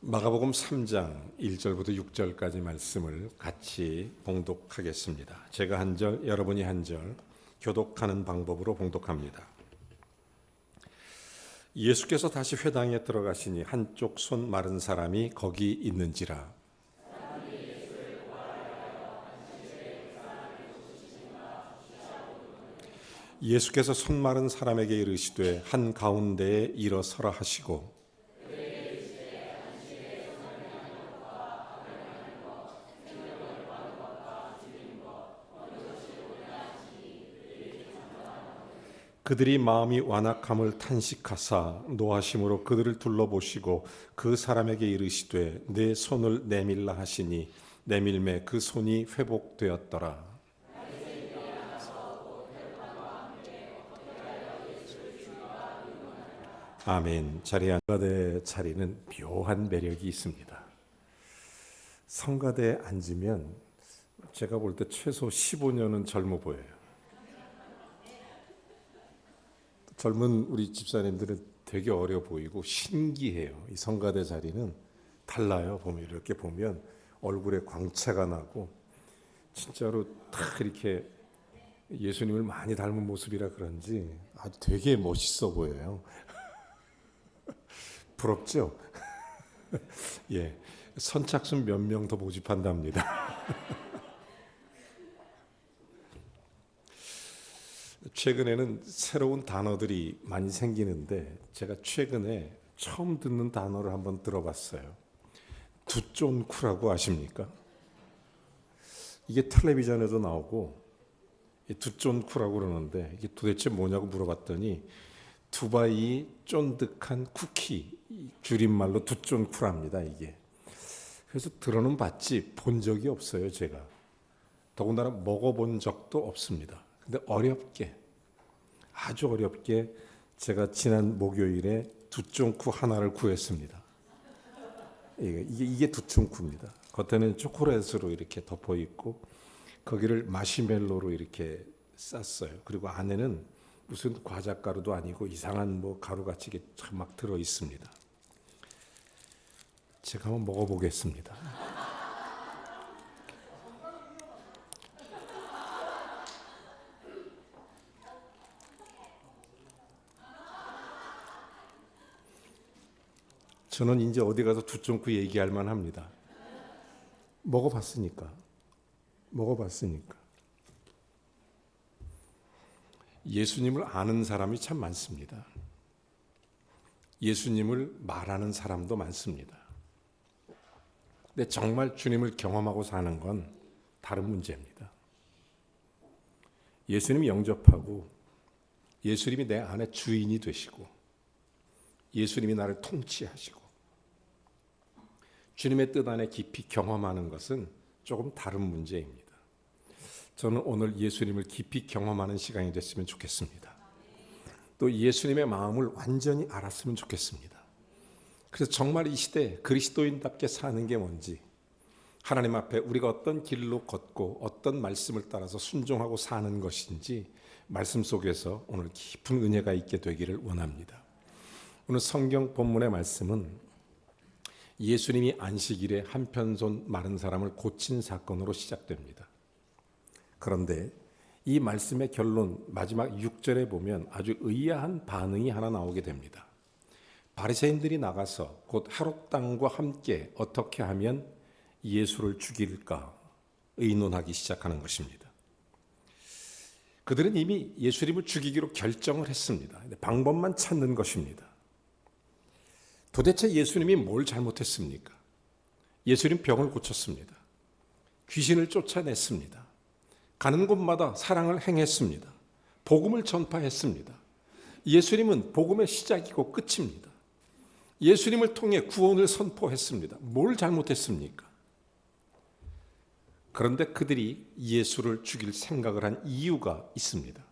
마가복음 3장 1절부터 6절까지 말씀을 같이 봉독하겠습니다. 제가 한 절, 여러분이 한 절, 교독하는 방법으로 봉독합니다. 예수께서 다시 회당에 들어가시니 한쪽 손 마른 사람이 거기 있는지라. 예수께서 손 마른 사람에게 이르시되 한 가운데에 일어서라 하시고 그들이 마음이 완악함을 탄식하사 노하심으로 그들을 둘러보시고 그 사람에게 이르시되 내 손을 내밀라 하시니 내밀매 그 손이 회복되었더라. 아멘. 자리에 성가대 자리는 묘한 매력이 있습니다. 성가대에 앉으면 제가 볼 때 최소 15년은 젊어 보여요. 젊은 우리 집사님들은 되게 어려 보이고 신기해요. 이 성가대 자리는 달라요. 보면 이렇게 보면 얼굴에 광채가 나고 진짜로 딱 이렇게 예수님을 많이 닮은 모습이라 그런지 아주 되게 멋있어 보여요. 부럽죠? 예, 선착순 몇 명 더 모집한답니다. 최근에는 새로운 단어들이 많이 생기는데 제가 최근에 처음 듣는 단어를 한번 들어봤어요. 두쫀쿠라고 아십니까? 이게 텔레비전에도 나오고 두쫀쿠라고 그러는데 이게 도대체 뭐냐고 물어봤더니 두바이 쫀득한 쿠키 줄임말로 두쫀쿠랍니다. 이게. 그래서 들어는 봤지 본 적이 없어요. 제가. 더군다나 먹어본 적도 없습니다. 근데 어렵게 아주 어렵게 제가 지난 목요일에 두쫑쿠 하나를 구했습니다. 이게 두쫑쿠입니다. 겉에는 초콜릿으로 이렇게 덮어 있고 거기를 마시멜로로 이렇게 쌌어요. 그리고 안에는 무슨 과자가루도 아니고 이상한 뭐 가루같이 막 들어 있습니다. 제가 한번 먹어보겠습니다. 저는 이제 어디 가서 두쫑쿠 얘기할 만합니다. 먹어봤으니까. 예수님을 아는 사람이 참 많습니다. 예수님을 말하는 사람도 많습니다. 근데 정말 주님을 경험하고 사는 건 다른 문제입니다. 예수님 영접하고 예수님이 내 안에 주인이 되시고 예수님이 나를 통치하시고 주님의 뜻 안에 깊이 경험하는 것은 조금 다른 문제입니다. 저는 오늘 예수님을 깊이 경험하는 시간이 됐으면 좋겠습니다. 또 예수님의 마음을 완전히 알았으면 좋겠습니다. 그래서 정말 이 시대 그리스도인답게 사는 게 뭔지, 하나님 앞에 우리가 어떤 길로 걷고 어떤 말씀을 따라서 순종하고 사는 것인지 말씀 속에서 오늘 깊은 은혜가 있게 되기를 원합니다. 오늘 성경 본문의 말씀은 예수님이 안식일에 한편손 마른 사람을 고친 사건으로 시작됩니다. 그런데 이 말씀의 결론 마지막 6절에 보면 아주 의아한 반응이 하나 나오게 됩니다. 바리새인들이 나가서 곧 헤롯 왕과 함께 어떻게 하면 예수를 죽일까 의논하기 시작하는 것입니다. 그들은 이미 예수님을 죽이기로 결정을 했습니다. 방법만 찾는 것입니다. 도대체 예수님이 뭘 잘못했습니까? 예수님 병을 고쳤습니다. 귀신을 쫓아냈습니다. 가는 곳마다 사랑을 행했습니다. 복음을 전파했습니다. 예수님은 복음의 시작이고 끝입니다. 예수님을 통해 구원을 선포했습니다. 뭘 잘못했습니까? 그런데 그들이 예수를 죽일 생각을 한 이유가 있습니다.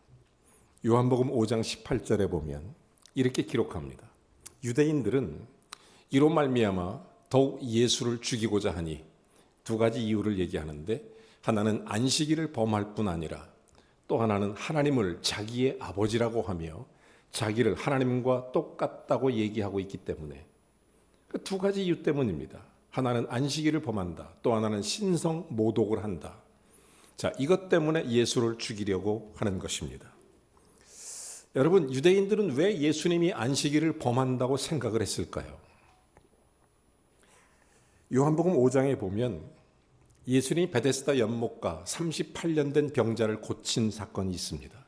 요한복음 5장 18절에 보면 이렇게 기록합니다. 유대인들은 이로 말미암아 더욱 예수를 죽이고자 하니 두 가지 이유를 얘기하는데 하나는 안식일을 범할 뿐 아니라 또 하나는 하나님을 자기의 아버지라고 하며 자기를 하나님과 똑같다고 얘기하고 있기 때문에 그 두 가지 이유 때문입니다. 하나는 안식일을 범한다. 또 하나는 신성 모독을 한다. 자, 이것 때문에 예수를 죽이려고 하는 것입니다. 여러분, 유대인들은 왜 예수님이 안식일을 범한다고 생각을 했을까요? 요한복음 5장에 보면 예수님이 베데스다 연못가 38년 된 병자를 고친 사건이 있습니다.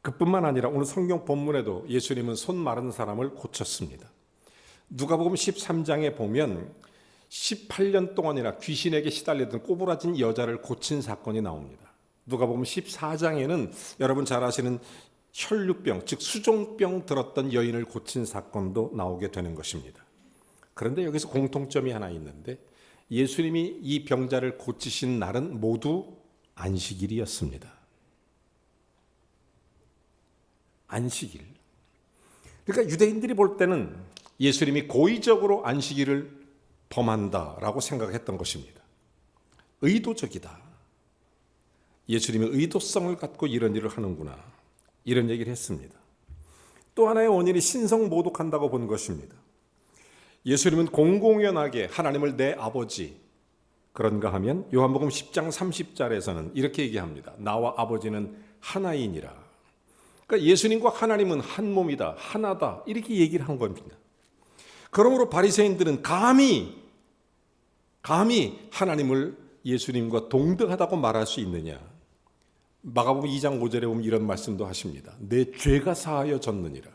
그뿐만 아니라 오늘 성경 본문에도 예수님은 손 마른 사람을 고쳤습니다. 누가복음 13장에 보면 18년 동안이나 귀신에게 시달리던 꼬부라진 여자를 고친 사건이 나옵니다. 누가복음 14장에는 여러분 잘 아시는 혈류병, 즉 수종병 들었던 여인을 고친 사건도 나오게 되는 것입니다. 그런데 여기서 공통점이 하나 있는데 예수님이 이 병자를 고치신 날은 모두 안식일이었습니다. 안식일. 그러니까 유대인들이 볼 때는 예수님이 고의적으로 안식일을 범한다라고 생각했던 것입니다. 의도적이다. 예수님의 의도성을 갖고 이런 일을 하는구나. 이런 얘기를 했습니다. 또 하나의 원인이 신성 모독한다고 본 것입니다. 예수님은 공공연하게 하나님을 내 아버지 그런가 하면 요한복음 10장 30절에서는 이렇게 얘기합니다. 나와 아버지는 하나이니라. 그러니까 예수님과 하나님은 한 몸이다, 하나다 이렇게 얘기를 한 겁니다. 그러므로 바리새인들은 감히 하나님을 예수님과 동등하다고 말할 수 있느냐. 마가복음 2장 5절에 보면 이런 말씀도 하십니다. 내 죄가 사하여졌느니라.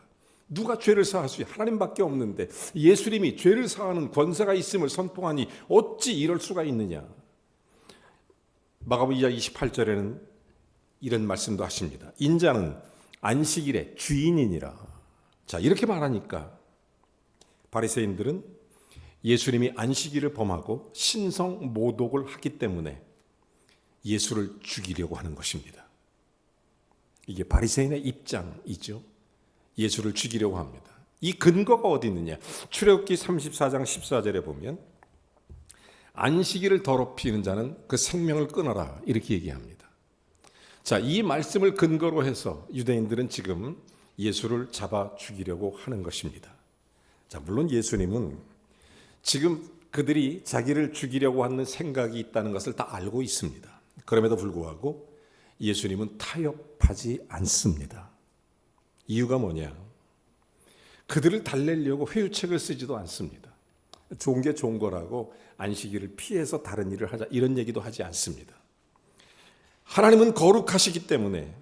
누가 죄를 사할 수 있냐? 하나님밖에 없는데 예수님이 죄를 사하는 권세가 있음을 선포하니 어찌 이럴 수가 있느냐. 마가복음 2장 28절에는 이런 말씀도 하십니다. 인자는 안식일의 주인이니라. 자, 이렇게 말하니까 바리새인들은 예수님이 안식일을 범하고 신성 모독을 하기 때문에 예수를 죽이려고 하는 것입니다. 이게 바리새인의 입장이죠. 예수를 죽이려고 합니다. 이 근거가 어디 있느냐? 출애굽기 34장 14절에 보면 안식일을 더럽히는 자는 그 생명을 끊어라 이렇게 얘기합니다. 자, 이 말씀을 근거로 해서 유대인들은 지금 예수를 잡아 죽이려고 하는 것입니다. 자, 물론 예수님은 지금 그들이 자기를 죽이려고 하는 생각이 있다는 것을 다 알고 있습니다. 그럼에도 불구하고 예수님은 타협하지 않습니다. 이유가 뭐냐? 그들을 달래려고 회유책을 쓰지도 않습니다. 좋은 게 좋은 거라고 안식일을 피해서 다른 일을 하자 이런 얘기도 하지 않습니다. 하나님은 거룩하시기 때문에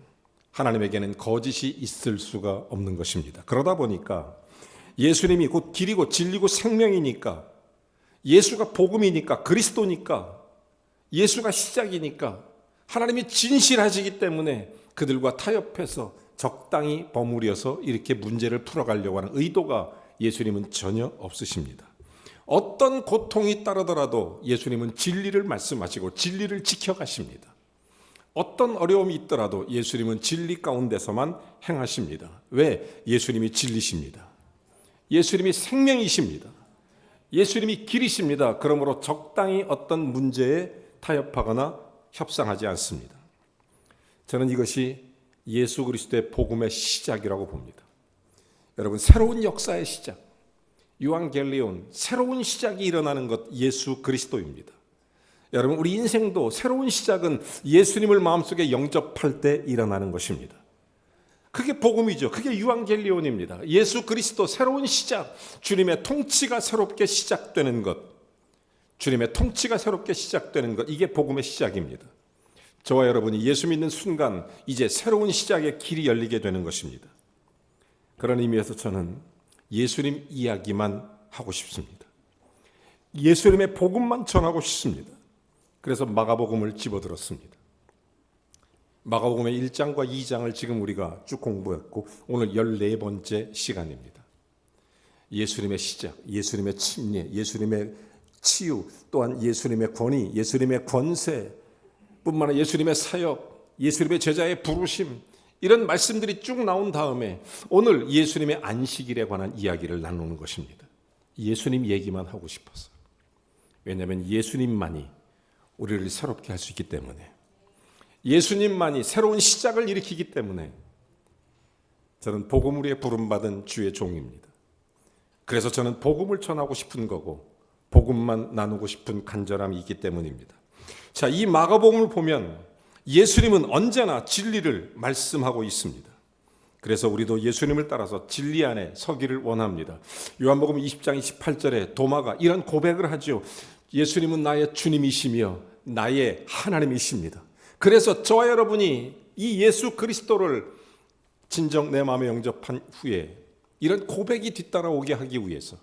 하나님에게는 거짓이 있을 수가 없는 것입니다. 그러다 보니까 예수님이 곧 길이고 진리고 생명이니까 예수가 복음이니까 그리스도니까 예수가 시작이니까 하나님이 진실하시기 때문에 그들과 타협해서 적당히 버무려서 이렇게 문제를 풀어가려고 하는 의도가 예수님은 전혀 없으십니다. 어떤 고통이 따르더라도 예수님은 진리를 말씀하시고 진리를 지켜가십니다. 어떤 어려움이 있더라도 예수님은 진리 가운데서만 행하십니다. 왜? 예수님이 진리십니다. 예수님이 생명이십니다. 예수님이 길이십니다. 그러므로 적당히 어떤 문제에 타협하거나 협상하지 않습니다. 저는 이것이 예수 그리스도의 복음의 시작이라고 봅니다. 여러분, 새로운 역사의 시작, 유앙겔리온, 새로운 시작이 일어나는 것 예수 그리스도입니다. 여러분, 우리 인생도 새로운 시작은 예수님을 마음속에 영접할 때 일어나는 것입니다. 그게 복음이죠. 그게 유앙겔리온입니다. 예수 그리스도 새로운 시작, 주님의 통치가 새롭게 시작되는 것, 주님의 통치가 새롭게 시작되는 것, 이게 복음의 시작입니다. 저와 여러분이 예수 믿는 순간 이제 새로운 시작의 길이 열리게 되는 것입니다. 그런 의미에서 저는 예수님 이야기만 하고 싶습니다. 예수님의 복음만 전하고 싶습니다. 그래서 마가복음을 집어들었습니다. 마가복음의 1장과 2장을 지금 우리가 쭉 공부했고 오늘 14번째 시간입니다. 예수님의 시작, 예수님의 침례, 예수님의 치유, 또한 예수님의 권위, 예수님의 권세 뿐만 아니라 예수님의 사역, 예수님의 제자의 부르심, 이런 말씀들이 쭉 나온 다음에 오늘 예수님의 안식일에 관한 이야기를 나누는 것입니다. 예수님 얘기만 하고 싶어서. 왜냐하면 예수님만이 우리를 새롭게 할 수 있기 때문에, 예수님만이 새로운 시작을 일으키기 때문에 저는 복음으로 부름받은 주의 종입니다. 그래서 저는 복음을 전하고 싶은 거고 복음만 나누고 싶은 간절함이 있기 때문입니다. 자, 이 마가복음을 보면 예수님은 언제나 진리를 말씀하고 있습니다. 그래서 우리도 예수님을 따라서 진리 안에 서기를 원합니다. 요한복음 20장 28절에 도마가 이런 고백을 하죠. 예수님은 나의 주님이시며 나의 하나님이십니다. 그래서 저와 여러분이 이 예수 그리스도를 진정 내 마음에 영접한 후에 이런 고백이 뒤따라오게 하기 위해서,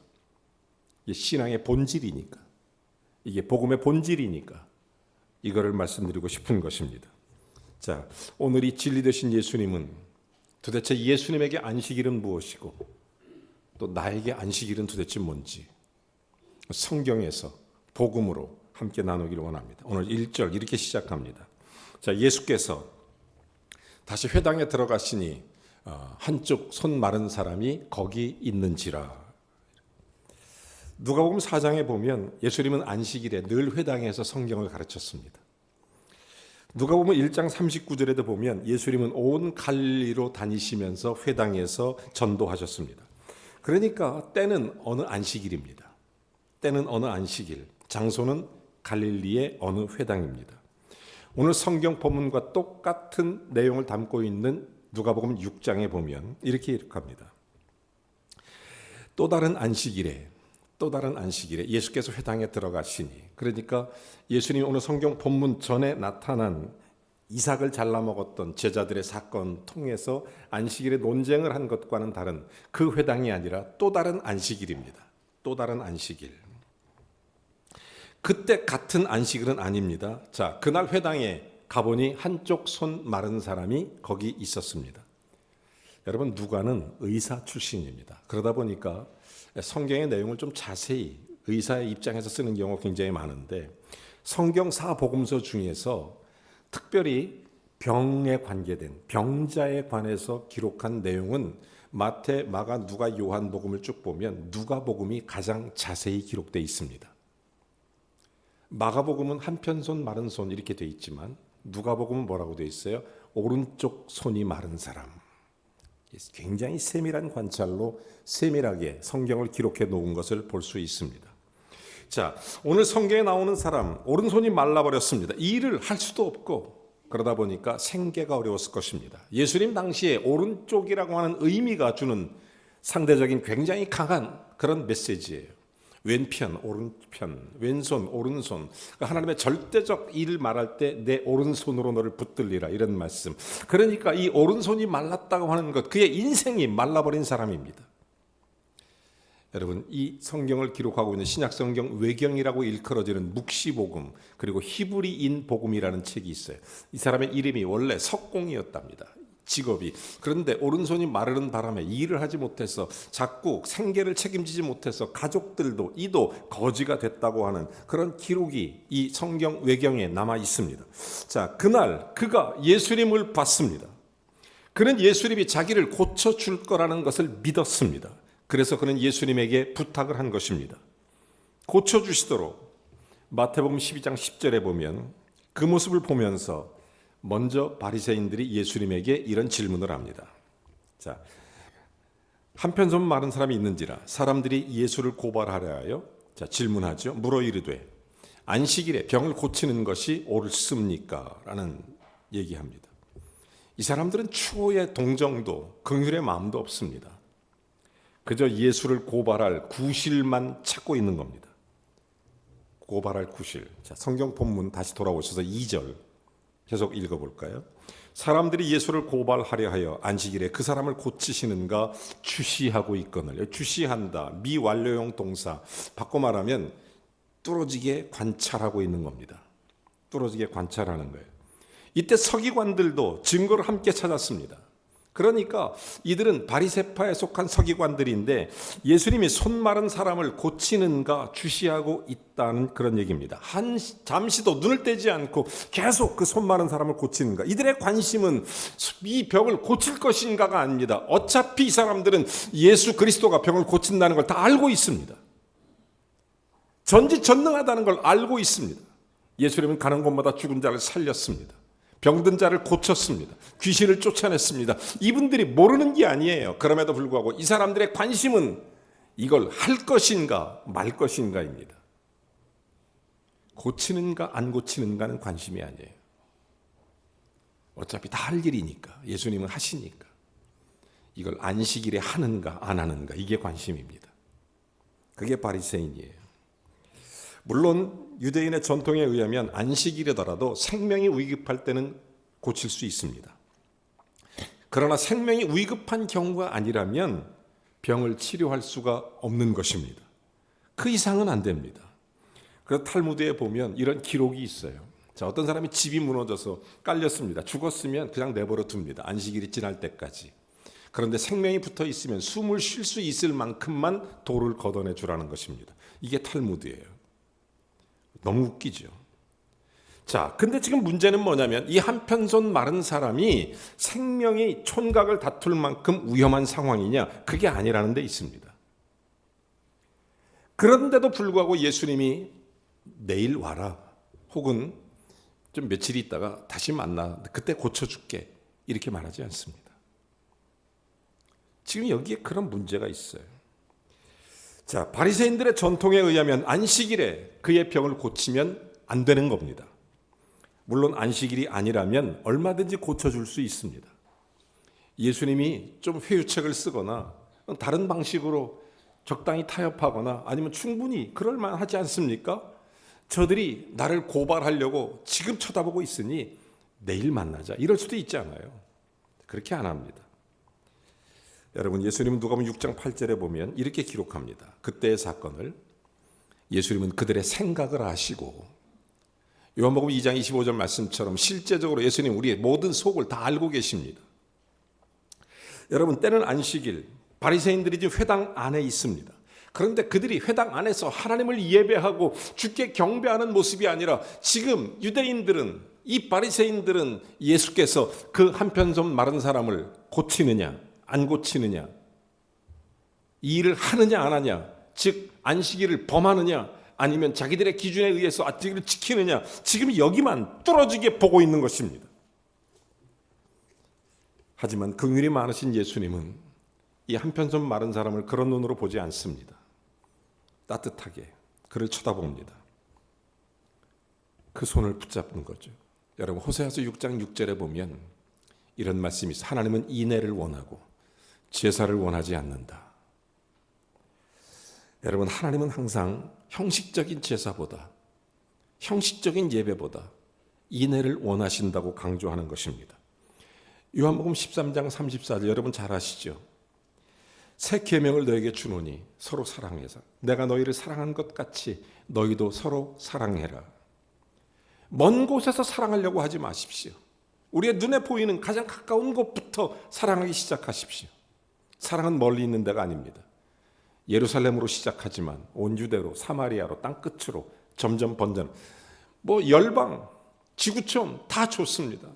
이게 신앙의 본질이니까, 이게 복음의 본질이니까 이거를 말씀드리고 싶은 것입니다. 자, 오늘 이 진리 되신 예수님은 도대체 예수님에게 안식일은 무엇이고 또 나에게 안식일은 도대체 뭔지 성경에서 복음으로 함께 나누기를 원합니다. 오늘 1절 이렇게 시작합니다. 자, 예수께서 다시 회당에 들어가시니 한쪽 손 마른 사람이 거기 있는지라. 누가복음 4장에 보면 예수님은 안식일에 늘 회당에서 성경을 가르쳤습니다. 누가복음 1장 39절에도 보면 예수님은 온 갈릴리로 다니시면서 회당에서 전도하셨습니다. 그러니까 때는 어느 안식일입니다. 때는 어느 안식일, 장소는 갈릴리의 어느 회당입니다. 오늘 성경 본문과 똑같은 내용을 담고 있는 누가복음 6장에 보면 이렇게 합니다. 또 다른 안식일에 예수께서 회당에 들어가시니, 그러니까 예수님이 오늘 성경 본문 전에 나타난 이삭을 잘라 먹었던 제자들의 사건 통해서 안식일에 논쟁을 한 것과는 다른 그 회당이 아니라 또 다른 안식일입니다. 또 다른 안식일. 그때 같은 안식일은 아닙니다. 자, 그날 회당에 가보니 한쪽 손 마른 사람이 거기 있었습니다. 여러분, 누가는 의사 출신입니다. 그러다 보니까 성경의 내용을 좀 자세히 의사의 입장에서 쓰는 경우가 굉장히 많은데, 성경 사복음서 중에서 특별히 병에 관계된 병자에 관해서 기록한 내용은 마태, 마가, 누가, 요한복음을 쭉 보면 누가복음이 가장 자세히 기록되어 있습니다. 마가복음은 한편 손 마른 손 이렇게 되어 있지만 누가복음은 뭐라고 되어 있어요? 오른쪽 손이 마른 사람. 굉장히 세밀한 관찰로 세밀하게 성경을 기록해 놓은 것을 볼 수 있습니다. 자, 오늘 성경에 나오는 사람, 오른손이 말라버렸습니다. 이 일을 할 수도 없고 그러다 보니까 생계가 어려웠을 것입니다. 예수님 당시에 오른쪽이라고 하는 의미가 주는 상대적인 굉장히 강한 그런 메시지예요. 왼편, 오른편, 왼손, 오른손. 그러니까 하나님의 절대적 일을 말할 때 내 오른손으로 너를 붙들리라, 이런 말씀. 그러니까 이 오른손이 말랐다고 하는 것, 그의 인생이 말라버린 사람입니다. 여러분, 이 성경을 기록하고 있는 신약성경 외경이라고 일컬어지는 묵시복음, 그리고 히브리인 복음이라는 책이 있어요. 이 사람의 이름이 원래 석공이었답니다. 직업이. 그런데 오른손이 마르는 바람에 일을 하지 못해서 자꾸 생계를 책임지지 못해서 가족들도 이도 거지가 됐다고 하는 그런 기록이 이 성경 외경에 남아 있습니다. 자, 그날 그가 예수님을 봤습니다. 그는 예수님이 자기를 고쳐줄 거라는 것을 믿었습니다. 그래서 그는 예수님에게 부탁을 한 것입니다. 고쳐주시도록. 마태복음 12장 10절에 보면 그 모습을 보면서 먼저 바리새인들이 예수님에게 이런 질문을 합니다. 자, 한편손 마른 사람이 있는지라 사람들이 예수를 고발하려 하여 질문하죠. 물어 이르되 안식일에 병을 고치는 것이 옳습니까? 라는 얘기합니다. 이 사람들은 추호의 동정도 긍휼의 마음도 없습니다. 그저 예수를 고발할 구실만 찾고 있는 겁니다. 고발할 구실. 자, 성경 본문 다시 돌아오셔서 2절 계속 읽어볼까요? 사람들이 예수를 고발하려 하여 안식일에 그 사람을 고치시는가 주시하고 있거늘. 주시한다, 미완료형 동사. 바꿔 말하면 뚫어지게 관찰하고 있는 겁니다. 뚫어지게 관찰하는 거예요. 이때 서기관들도 증거를 함께 찾았습니다. 그러니까 이들은 바리새파에 속한 서기관들인데 예수님이 손 마른 사람을 고치는가 주시하고 있다는 그런 얘기입니다. 잠시도 눈을 떼지 않고 계속 그 손 마른 사람을 고치는가. 이들의 관심은 이 병을 고칠 것인가가 아닙니다. 어차피 이 사람들은 예수 그리스도가 병을 고친다는 걸 다 알고 있습니다. 전지전능하다는 걸 알고 있습니다. 예수님은 가는 곳마다 죽은 자를 살렸습니다. 병든 자를 고쳤습니다. 귀신을 쫓아냈습니다. 이분들이 모르는 게 아니에요. 그럼에도 불구하고 이 사람들의 관심은 이걸 할 것인가 말 것인가입니다. 고치는가 안 고치는가는 관심이 아니에요. 어차피 다 할 일이니까, 예수님은 하시니까. 이걸 안식일에 하는가 안 하는가, 이게 관심입니다. 그게 바리새인이에요. 물론 유대인의 전통에 의하면 안식일이더라도 생명이 위급할 때는 고칠 수 있습니다. 그러나 생명이 위급한 경우가 아니라면 병을 치료할 수가 없는 것입니다. 그 이상은 안 됩니다. 그래서 탈무드에 보면 이런 기록이 있어요. 자, 어떤 사람이 집이 무너져서 깔렸습니다. 죽었으면 그냥 내버려 둡니다. 안식일이 지날 때까지. 그런데 생명이 붙어 있으면 숨을 쉴 수 있을 만큼만 돌을 걷어내 주라는 것입니다. 이게 탈무드예요. 너무 웃기죠. 자, 근데 지금 문제는 뭐냐면 이 한편손 마른 사람이 생명이 촌각을 다툴 만큼 위험한 상황이냐? 그게 아니라는 데 있습니다. 그런데도 불구하고 예수님이 내일 와라, 혹은 좀 며칠 있다가 다시 만나, 그때 고쳐줄게, 이렇게 말하지 않습니다. 지금 여기에 그런 문제가 있어요. 자, 바리새인들의 전통에 의하면 안식일에 그의 병을 고치면 안 되는 겁니다. 물론 안식일이 아니라면 얼마든지 고쳐줄 수 있습니다. 예수님이 좀 회유책을 쓰거나 다른 방식으로 적당히 타협하거나 아니면 충분히 그럴 만하지 않습니까? 저들이 나를 고발하려고 지금 쳐다보고 있으니 내일 만나자, 이럴 수도 있잖아요. 그렇게 안 합니다. 여러분, 예수님은 누가복음 6장 8절에 보면 이렇게 기록합니다. 그때의 사건을 예수님은 그들의 생각을 아시고, 요한복음 2장 25절 말씀처럼 실제적으로 예수님 우리의 모든 속을 다 알고 계십니다. 여러분, 때는 안식일, 바리새인들이 지금 회당 안에 있습니다. 그런데 그들이 회당 안에서 하나님을 예배하고 주께 경배하는 모습이 아니라 지금 유대인들은, 이 바리새인들은 예수께서 그 한편손 마른 사람을 고치느냐 안 고치느냐, 이 일을 하느냐 안 하냐, 즉 안식일을 범하느냐 아니면 자기들의 기준에 의해서 안식일을 지키느냐, 지금 여기만 뚫어지게 보고 있는 것입니다. 하지만 긍휼이 많으신 예수님은 이 한편손 마른 사람을 그런 눈으로 보지 않습니다. 따뜻하게 그를 쳐다봅니다. 그 손을 붙잡는 거죠. 여러분, 호세아서 6장 6절에 보면 이런 말씀이 있어요. 하나님은 인애를 원하고 제사를 원하지 않는다. 여러분, 하나님은 항상 형식적인 제사보다, 형식적인 예배보다 인애를 원하신다고 강조하는 것입니다. 요한복음 13장 34절 여러분 잘 아시죠? 새 계명을 너에게 주노니 서로 사랑해서 내가 너희를 사랑한 것 같이 너희도 서로 사랑해라. 먼 곳에서 사랑하려고 하지 마십시오. 우리의 눈에 보이는 가장 가까운 곳부터 사랑하기 시작하십시오. 사랑은 멀리 있는 데가 아닙니다. 예루살렘으로 시작하지만 온 유대로, 사마리아로, 땅끝으로 점점 번져는, 열방, 지구촌 다 좋습니다.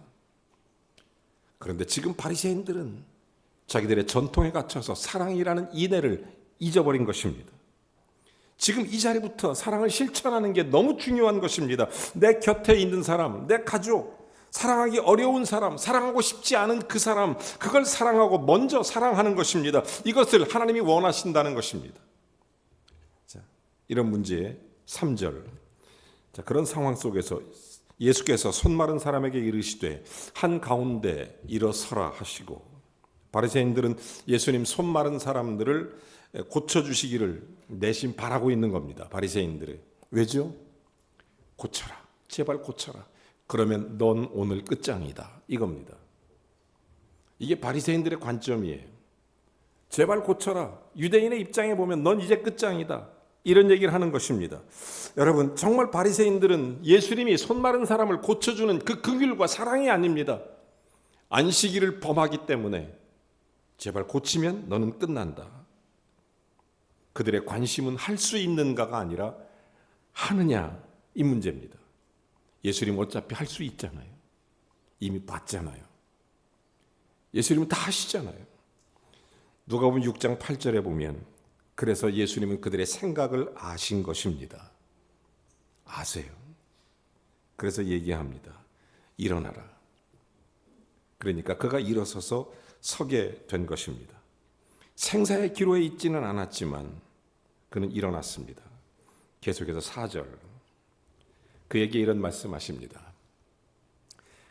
그런데 지금 바리새인들은 자기들의 전통에 갇혀서 사랑이라는 인애를 잊어버린 것입니다. 지금 이 자리부터 사랑을 실천하는 게 너무 중요한 것입니다. 내 곁에 있는 사람, 내 가족, 사랑하기 어려운 사람, 사랑하고 싶지 않은 그 사람, 그걸 사랑하고 먼저 사랑하는 것입니다. 이것을 하나님이 원하신다는 것입니다. 자, 이런 문제의 3절. 자, 그런 상황 속에서 예수께서 손 마른 사람에게 이르시되 한가운데 일어서라 하시고, 바리새인들은 예수님 손 마른 사람들을 고쳐주시기를 내심 바라고 있는 겁니다. 바리새인들이. 왜죠? 고쳐라. 제발 고쳐라. 그러면 넌 오늘 끝장이다. 이겁니다. 이게 바리새인들의 관점이에요. 제발 고쳐라. 유대인의 입장에 보면 넌 이제 끝장이다. 이런 얘기를 하는 것입니다. 여러분, 정말 바리새인들은 예수님이 손 마른 사람을 고쳐주는 그 긍휼과 사랑이 아닙니다. 안식일을 범하기 때문에 제발 고치면 너는 끝난다. 그들의 관심은 할 수 있는가가 아니라 하느냐, 이 문제입니다. 예수님 어차피 할 수 있잖아요. 이미 봤잖아요. 예수님은 다 하시잖아요. 누가복음 6장 8절에 보면 그래서 예수님은 그들의 생각을 아신 것입니다. 아세요. 그래서 얘기합니다. 일어나라. 그러니까 그가 일어서서 서게 된 것입니다. 생사의 기로에 있지는 않았지만 그는 일어났습니다. 계속해서 4절. 그에게 이런 말씀하십니다.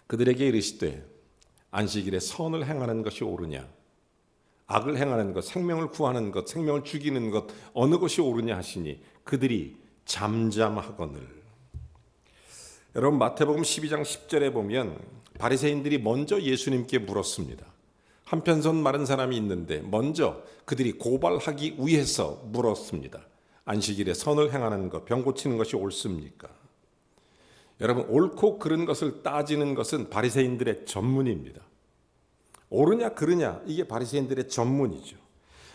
그들에게 이르시되 안식일에 선을 행하는 것이 옳으냐 악을 행하는 것, 생명을 구하는 것, 생명을 죽이는 것 어느 것이 옳으냐 하시니 그들이 잠잠하거늘. 여러분 마태복음 12장 10절에 보면 바리새인들이 먼저 예수님께 물었습니다. 한편손 마른 사람이 있는데 먼저 그들이 고발하기 위해서 물었습니다. 안식일에 선을 행하는 것, 병 고치는 것이 옳습니까? 여러분 옳고 그른 것을 따지는 것은 바리새인들의 전문입니다. 옳으냐 그르냐 이게 바리새인들의 전문이죠.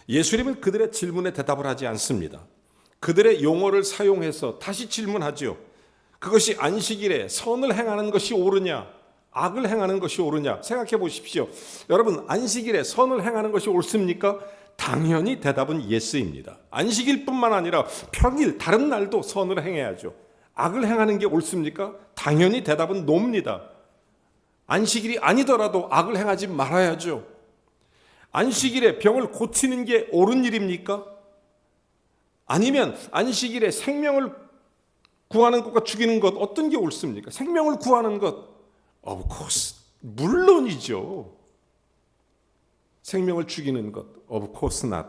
예수님은 그들의 질문에 대답을 하지 않습니다. 그들의 용어를 사용해서 다시 질문하죠. 그것이 안식일에 선을 행하는 것이 옳으냐 악을 행하는 것이 옳으냐 생각해 보십시오. 여러분 안식일에 선을 행하는 것이 옳습니까? 당연히 대답은 예스입니다. 안식일뿐만 아니라 평일 다른 날도 선을 행해야죠. 악을 행하는 게 옳습니까? 당연히 대답은 노입니다. 안식일이 아니더라도 악을 행하지 말아야죠. 안식일에 병을 고치는 게 옳은 일입니까? 아니면 안식일에 생명을 구하는 것과 죽이는 것 어떤 게 옳습니까? 생명을 구하는 것 of course 물론이죠. 생명을 죽이는 것 of course not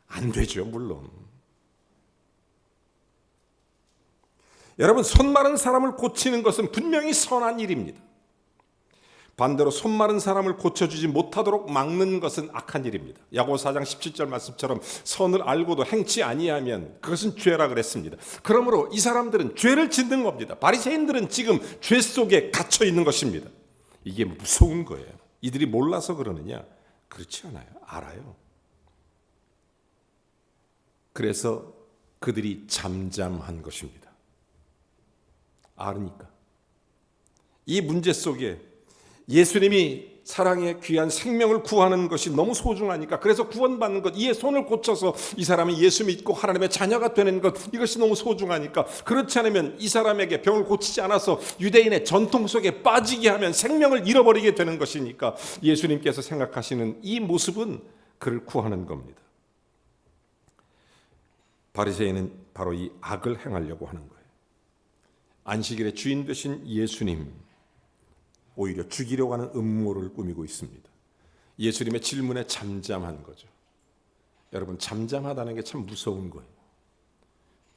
안 되죠. 물론. 여러분 손 마른 사람을 고치는 것은 분명히 선한 일입니다. 반대로 손 마른 사람을 고쳐주지 못하도록 막는 것은 악한 일입니다. 야고보서 4장 17절 말씀처럼 선을 알고도 행치 아니하면 그것은 죄라 그랬습니다. 그러므로 이 사람들은 죄를 짓는 겁니다. 바리새인들은 지금 죄 속에 갇혀 있는 것입니다. 이게 무서운 거예요. 이들이 몰라서 그러느냐? 그렇지 않아요. 알아요. 그래서 그들이 잠잠한 것입니다. 알으니까. 이 문제 속에 예수님이 사랑의 귀한 생명을 구하는 것이 너무 소중하니까 그래서 구원받는 것, 이에 손을 고쳐서 이 사람이 예수 믿고 하나님의 자녀가 되는 것 이것이 너무 소중하니까 그렇지 않으면 이 사람에게 병을 고치지 않아서 유대인의 전통 속에 빠지게 하면 생명을 잃어버리게 되는 것이니까 예수님께서 생각하시는 이 모습은 그를 구하는 겁니다. 바리새인은 바로 이 악을 행하려고 하는 거예요. 안식일의 주인 되신 예수님 오히려 죽이려고 하는 음모를 꾸미고 있습니다. 예수님의 질문에 잠잠한 거죠. 여러분 잠잠하다는 게 참 무서운 거예요.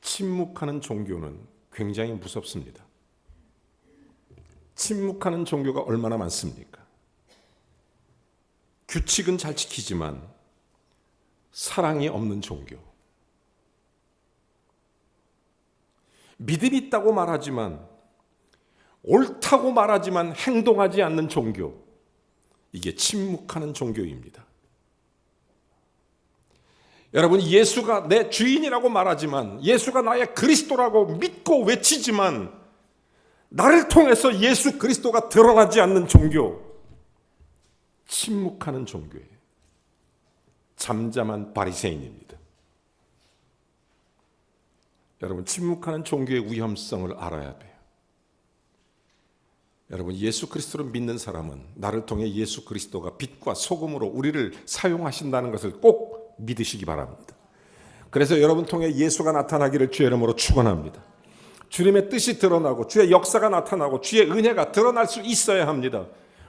침묵하는 종교는 굉장히 무섭습니다. 침묵하는 종교가 얼마나 많습니까? 규칙은 잘 지키지만 사랑이 없는 종교. 믿음이 있다고 말하지만 옳다고 말하지만 행동하지 않는 종교. 이게 침묵하는 종교입니다. 여러분 예수가 내 주인이라고 말하지만 예수가 나의 그리스도라고 믿고 외치지만 나를 통해서 예수 그리스도가 드러나지 않는 종교. 침묵하는 종교예요. 잠잠한 바리새인입니다. 여러분 침묵하는 종교의 위험성을 알아야 돼요. 여러분 예수 그리스도를 믿는 사람은 나를 통해 예수 그리스도가 빛과 소금으로 우리를 사용하신다는 것을 꼭 믿으시기 바랍니다. 그래서 여러분 통해 예수가 나타나기를 주의 이름으로 축원합니다. 주님의 뜻이 드러나고 주의 역사가 나타나고 주의 은혜가 드러날 수 있어야 합니다.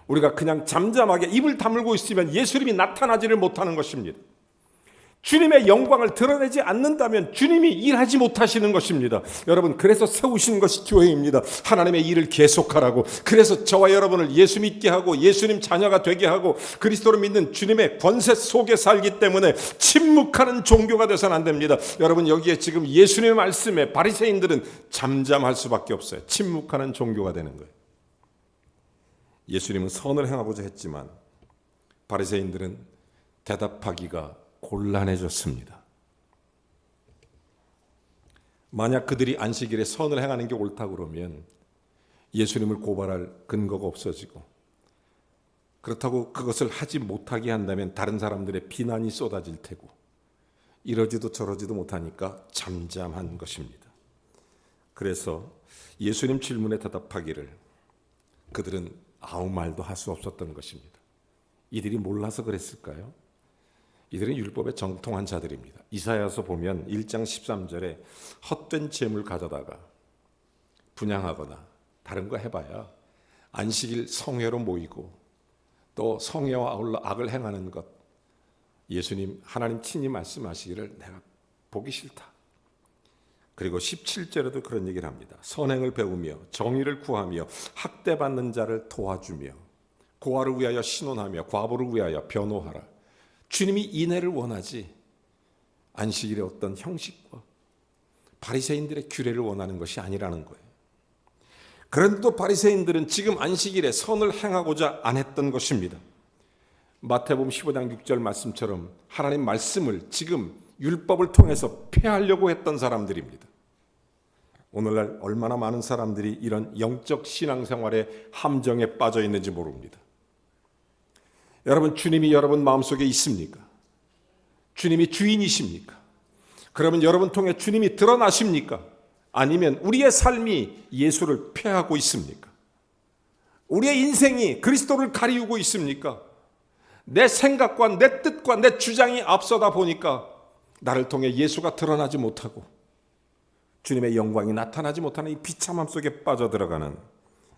우리가 그냥 잠잠하게 입을 다물고 있으면 예수님이 나타나지를 못하는 것입니다. 주님의 영광을 드러내지 않는다면 주님이 일하지 못하시는 것입니다. 여러분 그래서 세우신 것이 교회입니다. 하나님의 일을 계속하라고. 그래서 저와 여러분을 예수 믿게 하고 예수님 자녀가 되게 하고 그리스도를 믿는 주님의 권세 속에 살기 때문에 침묵하는 종교가 되서는 안 됩니다. 여러분 여기에 지금 예수님의 말씀에 바리새인들은 잠잠할 수밖에 없어요. 침묵하는 종교가 되는 거예요. 예수님은 선을 행하고자 했지만 바리새인들은 대답하기가 곤란해졌습니다. 만약 그들이 안식일에 선을 행하는 게 옳다고 그러면 예수님을 고발할 근거가 없어지고 그렇다고 그것을 하지 못하게 한다면 다른 사람들의 비난이 쏟아질 테고 이러지도 저러지도 못하니까 잠잠한 것입니다. 그래서 예수님 질문에 대답하기를 그들은 아무 말도 할 수 없었던 것입니다. 이들이 몰라서 그랬을까요? 이들은 율법에 정통한 자들입니다. 이사야서 보면 1장 13절에 헛된 재물 가져다가 분향하거나 다른 거 해봐야 안식일 성회로 모이고 또 성회와 아울러 악을 행하는 것, 예수님 하나님 친히 말씀하시기를 내가 보기 싫다. 그리고 17절에도 그런 얘기를 합니다. 선행을 배우며 정의를 구하며 학대받는 자를 도와주며 고아를 위하여 신원하며 과부를 위하여 변호하라. 주님이 인애를 원하지 안식일의 어떤 형식과 바리새인들의 규례를 원하는 것이 아니라는 거예요. 그런데 또 바리새인들은 지금 안식일에 선을 행하고자 안 했던 것입니다. 마태복음 15장 6절 말씀처럼 하나님 말씀을 지금 율법을 통해서 폐하려고 했던 사람들입니다. 오늘날 얼마나 많은 사람들이 이런 영적 신앙생활의 함정에 빠져 있는지 모릅니다. 여러분, 주님이 여러분 마음속에 있습니까? 주님이 주인이십니까? 그러면 여러분 통해 주님이 드러나십니까? 아니면 우리의 삶이 예수를 폐하고 있습니까? 우리의 인생이 그리스도를 가리우고 있습니까? 내 생각과 내 뜻과 내 주장이 앞서다 보니까 나를 통해 예수가 드러나지 못하고 주님의 영광이 나타나지 못하는 이 비참함 속에 빠져들어가는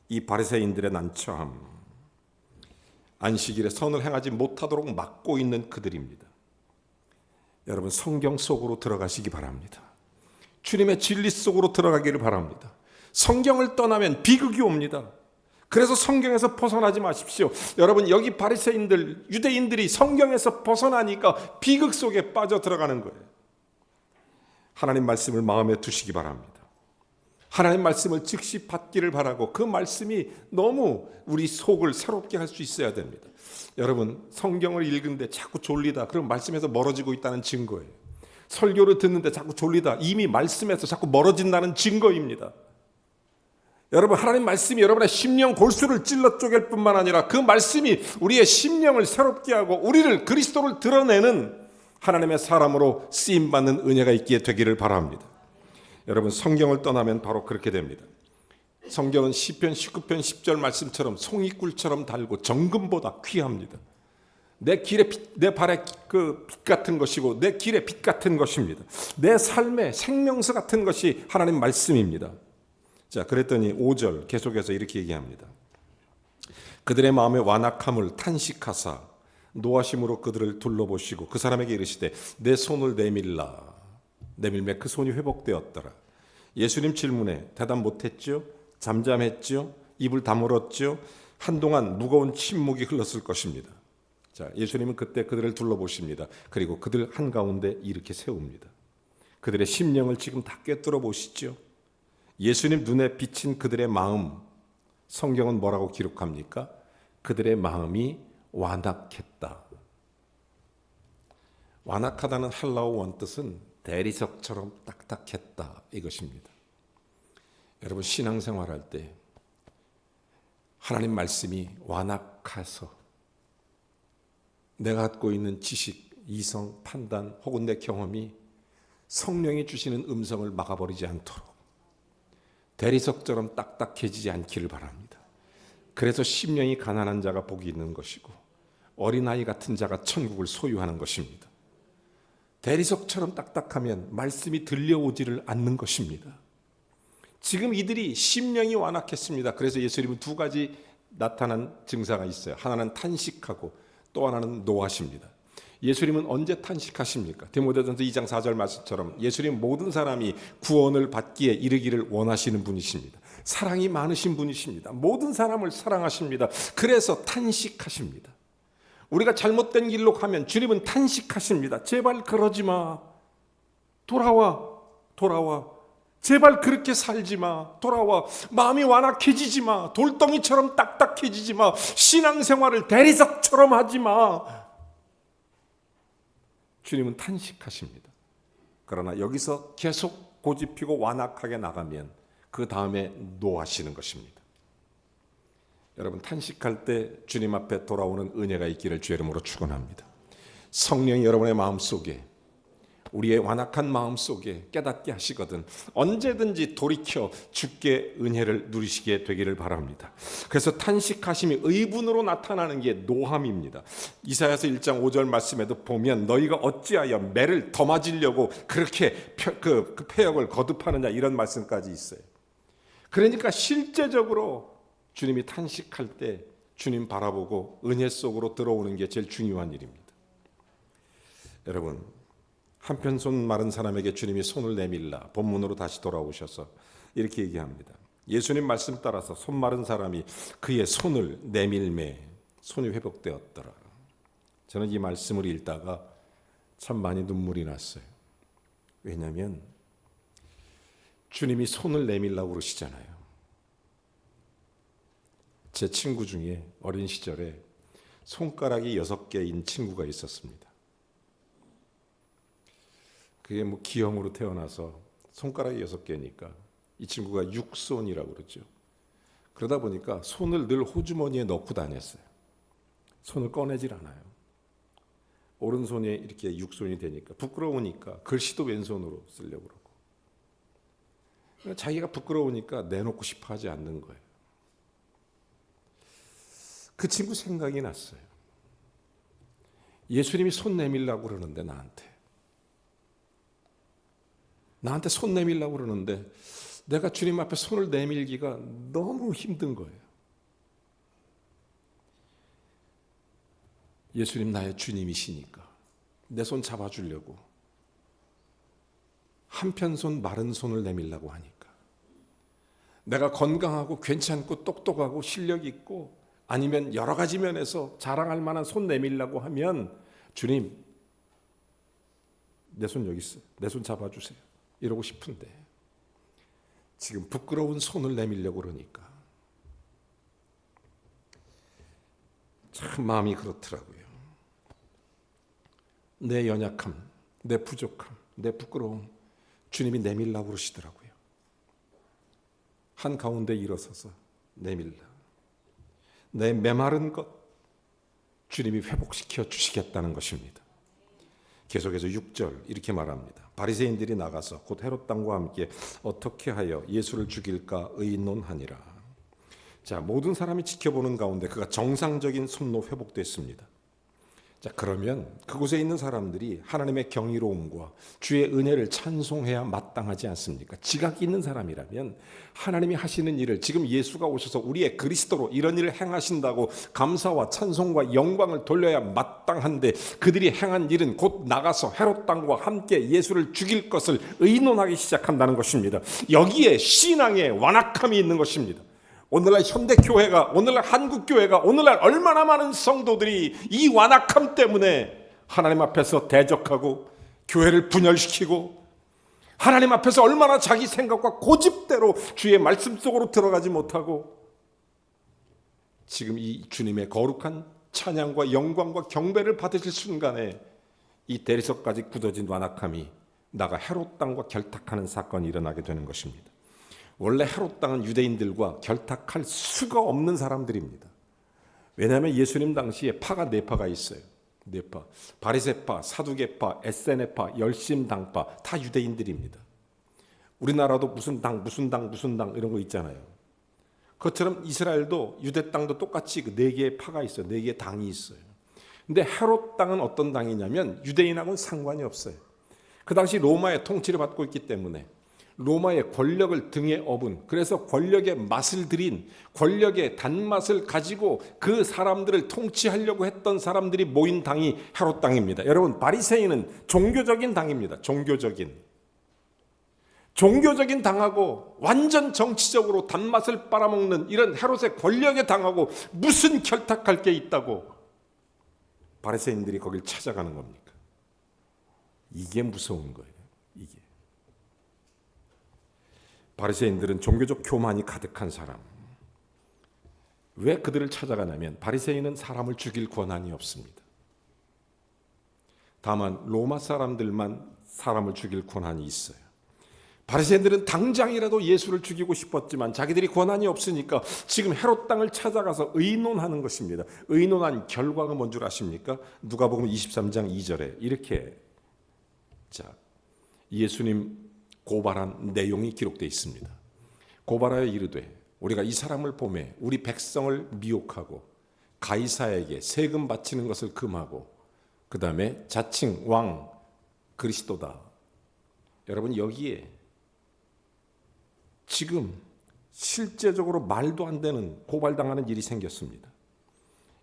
이 바리새인들의 난처함, 안식일에 선을 행하지 못하도록 막고 있는 그들입니다. 여러분, 성경 속으로 들어가시기 바랍니다. 주님의 진리 속으로 들어가기를 바랍니다. 성경을 떠나면 비극이 옵니다. 그래서 성경에서 벗어나지 마십시오. 여러분, 여기 바리새인들, 유대인들이 성경에서 벗어나니까 비극 속에 빠져 들어가는 거예요. 하나님 말씀을 마음에 두시기 바랍니다. 하나님 말씀을 즉시 받기를 바라고 그 말씀이 너무 우리 속을 새롭게 할 수 있어야 됩니다. 여러분, 성경을 읽는데 자꾸 졸리다. 그럼 말씀에서 멀어지고 있다는 증거예요. 설교를 듣는데 자꾸 졸리다. 이미 말씀에서 자꾸 멀어진다는 증거입니다. 여러분, 하나님 말씀이 여러분의 심령 골수를 찔러 쪼갤 뿐만 아니라 그 말씀이 우리의 심령을 새롭게 하고 우리를 그리스도를 드러내는 하나님의 사람으로 쓰임받는 은혜가 있기에 되기를 바랍니다. 여러분, 성경을 떠나면 바로 그렇게 됩니다. 성경은 시편 19편 10절 말씀처럼 송이꿀처럼 달고 정금보다 귀합니다. 내 길의 빛, 내 발의 그 빛 같은 것이고 내 길의 빛 같은 것입니다. 내 삶의 생명수 같은 것이 하나님 말씀입니다. 자, 그랬더니 5절 계속해서 이렇게 얘기합니다. 그들의 마음의 완악함을 탄식하사 노하심으로 그들을 둘러보시고 그 사람에게 이르시되 내 손을 내밀매 그 손이 회복되었더라. 예수님 질문에 대답 못했죠? 잠잠했죠? 입을 다물었죠? 한동안 무거운 침묵이 흘렀을 것입니다. 자, 예수님은 그때 그들을 둘러보십니다. 그리고 그들 한가운데 이렇게 세웁니다. 그들의 심령을 지금 다 꿰뚫어 보시죠? 예수님 눈에 비친 그들의 마음, 성경은 뭐라고 기록합니까? 그들의 마음이 완악했다. 완악하다는 헬라어 원뜻은 대리석처럼 딱딱했다 이것입니다. 여러분, 신앙생활할 때 하나님 말씀이 완악해서 내가 갖고 있는 지식, 이성, 판단 혹은 내 경험이 성령이 주시는 음성을 막아버리지 않도록 대리석처럼 딱딱해지지 않기를 바랍니다. 그래서 심령이 가난한 자가 복이 있는 것이고 어린아이 같은 자가 천국을 소유하는 것입니다. 대리석처럼 딱딱하면 말씀이 들려오지를 않는 것입니다. 지금 이들이 심령이 완악했습니다. 그래서 예수님은 두 가지 나타난 증상이 있어요. 하나는 탄식하고 또 하나는 노하십니다. 예수님은 언제 탄식하십니까? 디모데전서 2장 4절 말씀처럼 예수님 모든 사람이 구원을 받기에 이르기를 원하시는 분이십니다. 사랑이 많으신 분이십니다. 모든 사람을 사랑하십니다. 그래서 탄식하십니다. 우리가 잘못된 길로 가면 주님은 탄식하십니다. 제발 그러지 마. 돌아와. 제발 그렇게 살지 마. 돌아와. 마음이 완악해지지 마. 돌덩이처럼 딱딱해지지 마. 신앙생활을 대리석처럼 하지 마. 주님은 탄식하십니다. 그러나 여기서 계속 고집피고 완악하게 나가면 그 다음에 노하시는 것입니다. 여러분, 탄식할 때 주님 앞에 돌아오는 은혜가 있기를 주의 이름으로 축원합니다. 성령이 여러분의 마음속에 우리의 완악한 마음 속에 깨닫게 하시거든 언제든지 돌이켜 주께 은혜를 누리시게 되기를 바랍니다. 그래서 탄식하심이 의분으로 나타나는 게 노함입니다. 이사야서 1장 5절 말씀에도 보면 너희가 어찌하여 매를 더 맞으려고 그렇게 그 패역을 거듭하느냐 이런 말씀까지 있어요. 그러니까 실제적으로 주님이 탄식할 때 주님 바라보고 은혜 속으로 들어오는 게 제일 중요한 일입니다. 여러분, 한편 손 마른 사람에게 주님이 손을 내밀라 본문으로 다시 돌아오셔서 이렇게 얘기합니다. 예수님 말씀 따라서 손 마른 사람이 그의 손을 내밀매 손이 회복되었더라. 저는 이 말씀을 읽다가 참 많이 눈물이 났어요. 왜냐하면 주님이 손을 내밀라고 그러시잖아요. 제 친구 중에 어린 시절에 손가락이 6개인 친구가 있었습니다. 그게 뭐 기형으로 태어나서 손가락이 6개니까 이 친구가 육손이라고 그러죠. 그러다 보니까 손을 늘 호주머니에 넣고 다녔어요. 손을 꺼내질 않아요. 오른손에 이렇게 육손이 되니까 부끄러우니까 글씨도 왼손으로 쓰려고 그러고 자기가 부끄러우니까 내놓고 싶어 하지 않는 거예요. 그 친구 생각이 났어요. 예수님이 손 내밀라고 그러는데 나한테 손 내밀라고 그러는데 내가 주님 앞에 손을 내밀기가 너무 힘든 거예요. 예수님 나의 주님이시니까 내 손 잡아주려고 한편 손 마른 손을 내밀라고 하니까 내가 건강하고 괜찮고 똑똑하고 실력 있고 아니면 여러 가지 면에서 자랑할 만한 손 내밀라고 하면 주님 내 손 여기 있어요. 내 손 잡아주세요. 이러고 싶은데 지금 부끄러운 손을 내밀려고 그러니까 참 마음이 그렇더라고요. 내 연약함, 내 부족함, 내 부끄러움 주님이 내밀라고 그러시더라고요. 한가운데 일어서서 내밀라. 내 메마른 것 주님이 회복시켜 주시겠다는 것입니다. 계속해서 6절 이렇게 말합니다. 바리새인들이 나가서 곧 헤롯 당과 함께 어떻게 하여 예수를 죽일까 의논하니라. 자, 모든 사람이 지켜보는 가운데 그가 정상적인 손로 회복됐습니다. 자, 그러면 그곳에 있는 사람들이 하나님의 경이로움과 주의 은혜를 찬송해야 마땅하지 않습니까? 지각이 있는 사람이라면 하나님이 하시는 일을 지금 예수가 오셔서 우리의 그리스도로 이런 일을 행하신다고 감사와 찬송과 영광을 돌려야 마땅한데 그들이 행한 일은 곧 나가서 헤롯 당과 함께 예수를 죽일 것을 의논하기 시작한다는 것입니다. 여기에 신앙의 완악함이 있는 것입니다. 오늘날 현대교회가, 오늘날 한국교회가, 오늘날 얼마나 많은 성도들이 이 완악함 때문에 하나님 앞에서 대적하고 교회를 분열시키고 하나님 앞에서 얼마나 자기 생각과 고집대로 주의 말씀 속으로 들어가지 못하고 지금 이 주님의 거룩한 찬양과 영광과 경배를 받으실 순간에 이 대리석까지 굳어진 완악함이 나가 헤롯 당과 결탁하는 사건이 일어나게 되는 것입니다. 원래 헤롯 당은 유대인들과 결탁할 수가 없는 사람들입니다. 왜냐하면 예수님 당시에 파가 4파가 있어요. 4파. 바리새파, 사두개파, 에세네파, 열심당파 다 유대인들입니다. 우리나라도 무슨 당 이런 거 있잖아요. 그것처럼 이스라엘도 유대 땅도 똑같이 그 4개의 파가 있어요. 4개의 당이 있어요. 근데 헤롯 당은 어떤 당이냐면 유대인하고는 상관이 없어요. 그 당시 로마의 통치를 받고 있기 때문에 로마의 권력을 등에 업은, 그래서 권력의 맛을 들인, 권력의 단맛을 가지고 그 사람들을 통치하려고 했던 사람들이 모인 당이 헤롯 당입니다. 여러분, 바리새인은 종교적인 당입니다. 종교적인 당하고 완전 정치적으로 단맛을 빨아먹는 이런 헤롯의 권력에 당하고 무슨 결탁할 게 있다고 바리새인들이 거길 찾아가는 겁니까? 이게 무서운 거예요. 이게 바리새인들은 종교적 교만이 가득한 사람. 왜 그들을 찾아가냐면 바리새인은 사람을 죽일 권한이 없습니다. 다만 로마 사람들만 사람을 죽일 권한이 있어요. 바리새인들은 당장이라도 예수를 죽이고 싶었지만 자기들이 권한이 없으니까 지금 헤롯 당을 찾아가서 의논하는 것입니다. 의논한 결과가 뭔 줄 아십니까? 누가복음 23장 2절에 이렇게 예수님 고발한 내용이 기록되어 있습니다. 고발하여 이르되 우리가 이 사람을 보매 우리 백성을 미혹하고 가이사에게 세금 바치는 것을 금하고 그 다음에 자칭 왕 그리스도다. 여러분, 여기에 지금 실제적으로 말도 안 되는 고발당하는 일이 생겼습니다.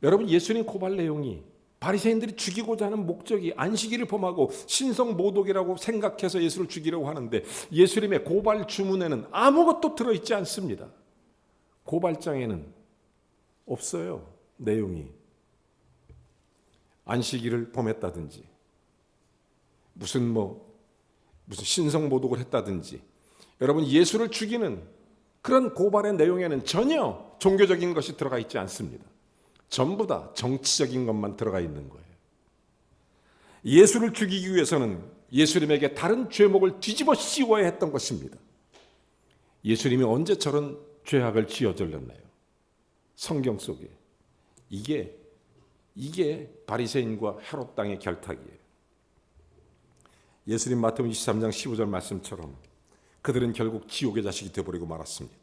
여러분, 예수님 고발 내용이 바리새인들이 죽이고자 하는 목적이 안식일을 범하고 신성 모독이라고 생각해서 예수를 죽이려고 하는데, 예수님의 고발 주문에는 아무것도 들어있지 않습니다. 고발장에는 없어요. 내용이 안식일을 범했다든지 무슨 신성 모독을 했다든지, 여러분, 예수를 죽이는 그런 고발의 내용에는 전혀 종교적인 것이 들어가 있지 않습니다. 전부 다 정치적인 것만 들어가 있는 거예요. 예수를 죽이기 위해서는 예수님에게 다른 죄목을 뒤집어 씌워야 했던 것입니다. 예수님이 언제 저런 죄악을 지어절렸나요? 성경 속에. 이게 바리새인과 헤롯 땅의 결탁이에요. 예수님 마태복음 23장 15절 말씀처럼 그들은 결국 지옥의 자식이 되어버리고 말았습니다.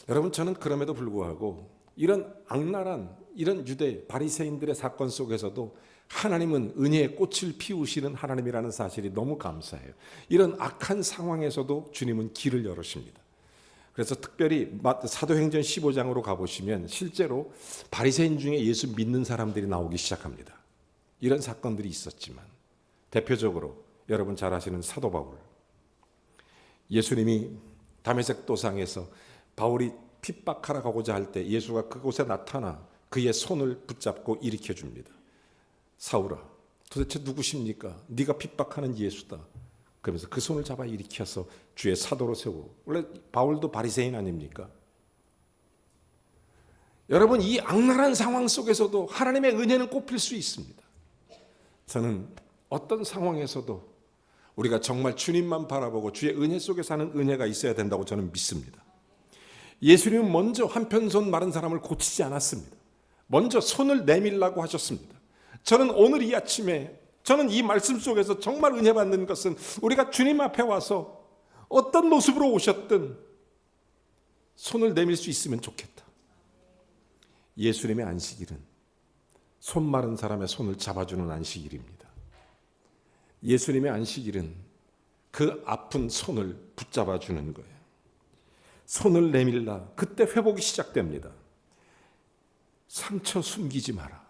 여러분, 저는 그럼에도 불구하고 이런 악랄한 이런 유대 바리새인들의 사건 속에서도 하나님은 은혜의 꽃을 피우시는 하나님이라는 사실이 너무 감사해요. 이런 악한 상황에서도 주님은 길을 열으십니다. 그래서 특별히 사도행전 15장으로 가보시면 실제로 바리새인 중에 예수 믿는 사람들이 나오기 시작합니다. 이런 사건들이 있었지만 대표적으로 여러분 잘 아시는 사도 바울. 예수님이 다메섹 도상에서 바울이 핍박하러 가고자 할 때 예수가 그곳에 나타나 그의 손을 붙잡고 일으켜 줍니다. 사울아, 도대체 누구십니까? 네가 핍박하는 예수다. 그러면서 그 손을 잡아 일으켜서 주의 사도로 세우고. 원래 바울도 바리새인 아닙니까? 여러분, 이 악랄한 상황 속에서도 하나님의 은혜는 꼽힐 수 있습니다. 저는 어떤 상황에서도 우리가 정말 주님만 바라보고 주의 은혜 속에 사는 은혜가 있어야 된다고 저는 믿습니다. 예수님은 먼저 한편손 마른 사람을 고치지 않았습니다. 먼저 손을 내밀라고 하셨습니다. 저는 오늘 이 아침에 저는 이 말씀 속에서 정말 은혜 받는 것은 우리가 주님 앞에 와서 어떤 모습으로 오셨든 손을 내밀 수 있으면 좋겠다. 예수님의 안식일은 손 마른 사람의 손을 잡아주는 안식일입니다. 예수님의 안식일은 그 아픈 손을 붙잡아주는 거예요. 손을 내밀라. 그때 회복이 시작됩니다. 상처 숨기지 마라.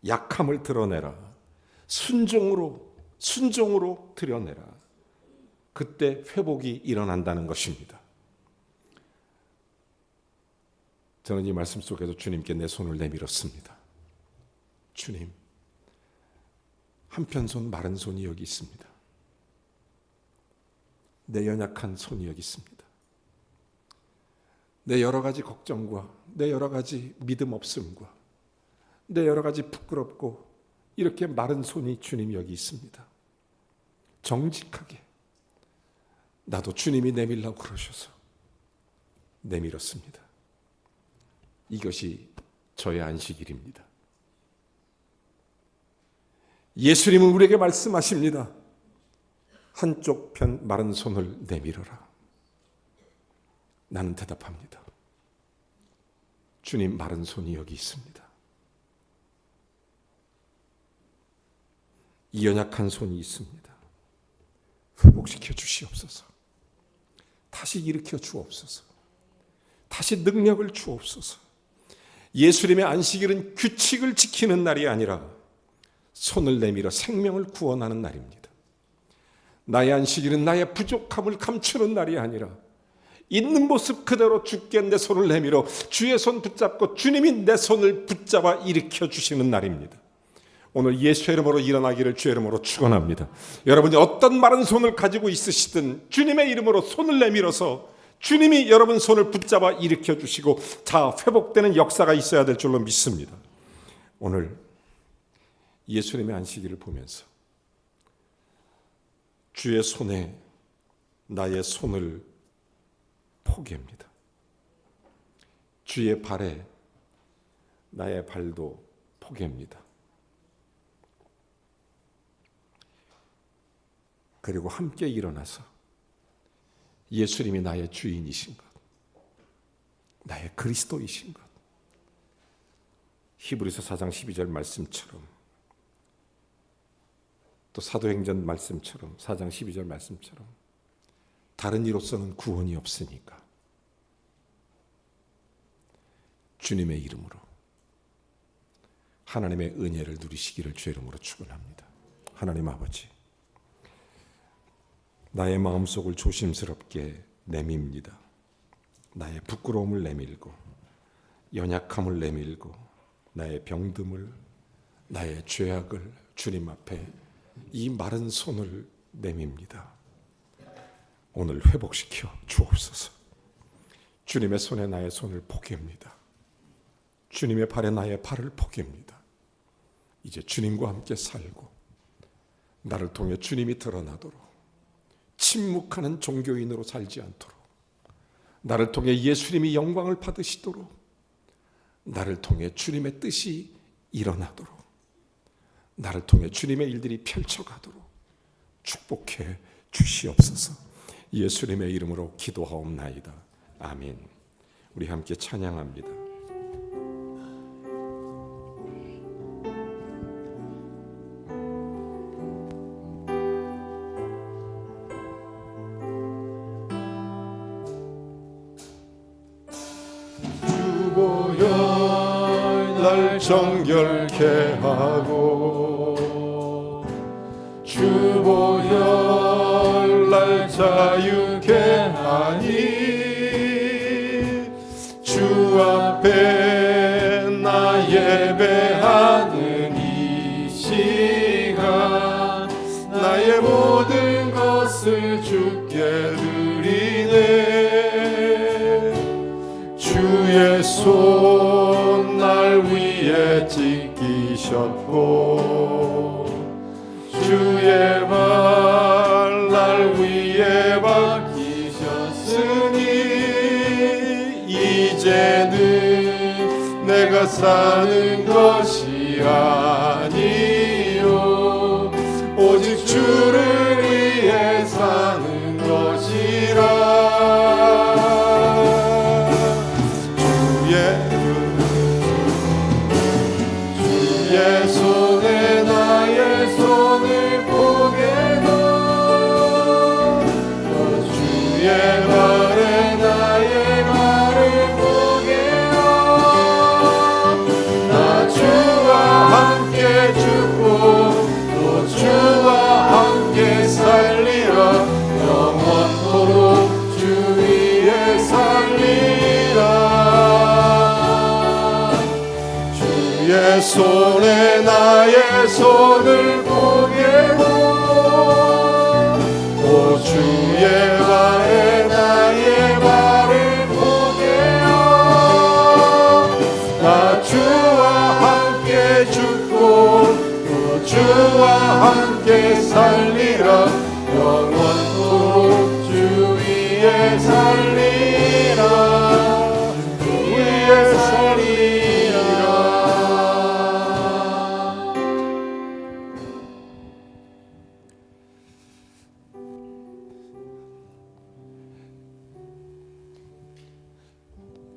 약함을 드러내라. 순종으로 드러내라. 그때 회복이 일어난다는 것입니다. 저는 이 말씀 속에서 주님께 내 손을 내밀었습니다. 주님, 한편손 마른 손이 여기 있습니다. 내 연약한 손이 여기 있습니다. 내 여러 가지 걱정과 내 여러 가지 믿음 없음과 내 여러 가지 부끄럽고 이렇게 마른 손이 주님 여기 있습니다. 정직하게 나도 주님이 내밀라고 그러셔서 내밀었습니다. 이것이 저의 안식일입니다. 예수님은 우리에게 말씀하십니다. 한쪽 편 마른 손을 내밀어라. 나는 대답합니다. 주님, 마른 손이 여기 있습니다. 이 연약한 손이 있습니다. 회복시켜 주시옵소서. 다시 일으켜 주옵소서. 다시 능력을 주옵소서. 예수님의 안식일은 규칙을 지키는 날이 아니라 손을 내밀어 생명을 구원하는 날입니다. 나의 안식일은 나의 부족함을 감추는 날이 아니라 있는 모습 그대로 주께 내 손을 내밀어 주의 손 붙잡고 주님이 내 손을 붙잡아 일으켜 주시는 날입니다. 오늘 예수의 이름으로 일어나기를 주의 이름으로 축원합니다. 여러분이 어떤 마른 손을 가지고 있으시든 주님의 이름으로 손을 내밀어서 주님이 여러분 손을 붙잡아 일으켜 주시고 다 회복되는 역사가 있어야 될 줄로 믿습니다. 오늘 예수님의 안식일을 보면서 주의 손에 나의 손을 포기합니다. 주의 발에 나의 발도 포기합니다. 그리고 함께 일어나서 예수님이 나의 주인이신 것, 나의 그리스도이신 것, 히브리서 4장 12절 말씀처럼, 또 사도행전 말씀처럼 4장 12절 말씀처럼 다른 이로서는 구원이 없으니까 주님의 이름으로 하나님의 은혜를 누리시기를 주의 이름으로 축원합니다. 하나님 아버지, 나의 마음속을 조심스럽게 내밉니다. 나의 부끄러움을 내밀고 연약함을 내밀고 나의 병듦을, 나의 죄악을 주님 앞에 이 마른 손을 내밉니다. 오늘 회복시켜 주옵소서. 주님의 손에 나의 손을 포개합니다. 주님의 발에 나의 발을 포개합니다. 이제 주님과 함께 살고 나를 통해 주님이 드러나도록, 침묵하는 종교인으로 살지 않도록, 나를 통해 예수님이 영광을 받으시도록, 나를 통해 주님의 뜻이 일어나도록, 나를 통해 주님의 일들이 펼쳐가도록 축복해 주시옵소서. 예수님의 이름으로 기도하옵나이다. 아멘. 우리 함께 찬양합니다. 날 정결케 하고 주보혈 날 자유케 하니 주 앞에 나 예배하는 이 시간 나의 모든 것을 주께 드리네. 주의 손 날 위에 지키셨고 주의 발 날 위에 박히셨으니 이제는 내가 사는 것이 아니요 오직 주를 위해 사는 것이라. 주의 손에 나의 손을 포개고 또 주의 발에 나의 발을 포개어 나 주와 함께 죽고 또 주와 함께 살리라. 영원토록 주 위에 살리라. 주의 손에 나의 손을 포개고 또 주의 발에 나의 발을 포개어 나 주와 함께 죽고 또 주와 함께 살리라. 영원토록 주 위에 살리라. 주 위에 살리라.